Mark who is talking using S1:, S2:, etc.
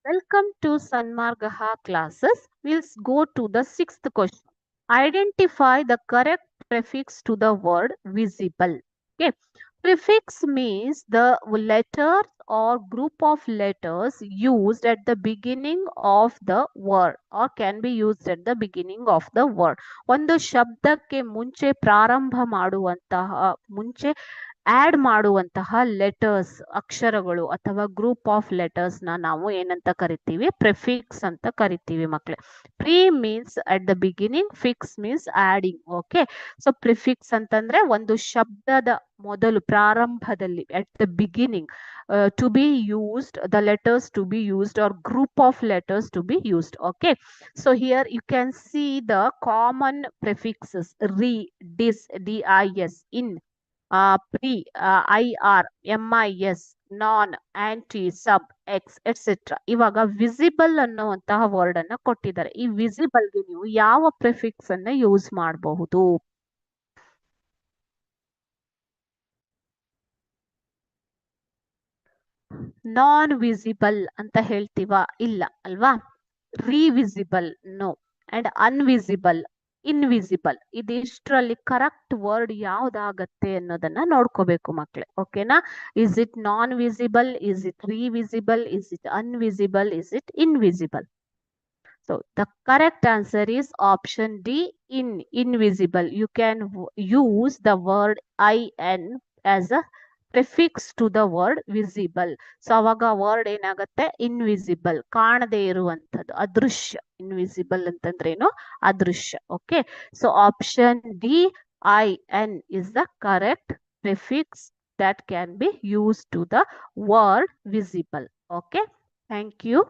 S1: Welcome to Sanmargaha classes. We'll go to the sixth question. Identify the correct prefix to the word visible. Okay. Prefix means the letters or group of letters used at the beginning of the word or can be used at the beginning of the word. ಒಂದು ಶಬ್ದಕ್ಕೆ ಮುಂಚೆ ಪ್ರಾರಂಭ ಮಾಡುವಂತಹ ಮುಂಚೆ add ಮಾಡುವಂತಹ letters ಅಕ್ಷರಗಳು ಅಥವಾ group of letters ನಾವು ಏನಂತ ಕರಿತೀವಿ ಪ್ರಿಫಿಕ್ಸ್ ಅಂತ ಕರಿತೀವಿ ಮಕ್ಳೇ. Pre means at the beginning, fix means adding. Okay, so prefix ಅಂತಂದ್ರೆ ಒಂದು ಶಬ್ದದ ಮೊದಲು ಪ್ರಾರಂಭದಲ್ಲಿ at the beginning to be used, the letters to be used or group of letters to be used. Okay, so here you can see the common prefixes re, dis, DIS, in, pre, IR, MIS, non, anti, sub, ex etcetera. ಇವಾಗ visible ಅನ್ನುವಂತಹ word ಅನ್ನ ಕೊಟ್ಟಿದ್ದಾರೆ. ಈ ವಿಸಿಬಲ್ಗೆ ನೀವು ಯಾವ prefix ಅನ್ನ use ಮಾಡಬಹುದು? ನಾನ್ visible ಅಂತ ಹೇಳ್ತೀವಾ? ಇಲ್ಲ ಅಲ್ವಾ. Revisible no, and unvisible invisible. ಇದಿಷ್ಟರಲ್ಲಿ ಕರೆಕ್ಟ್ ವರ್ಡ್ ಯಾವ್ದಾಗತ್ತೆ ಅನ್ನೋದನ್ನ ನೋಡ್ಕೋಬೇಕು ಮಕ್ಳೇ. ಓಕೆನಾ? Is it non visible, is it revisible, is it unvisible, is it invisible? So the correct answer is option D, invisible. You can use the word in as a prefix to the word visible. So ಅವಾಗ word ಏನಾಗುತ್ತೆ? Invisible, ಕಾಣದೇ ಇರುವಂಥದ್ದು, ಅದೃಶ್ಯ. Invisible ಅಂತಂದ್ರೇನು? ಅದೃಶ್ಯ. Okay, so option D, IN is the correct prefix that can be used to the word visible. Okay, thank you.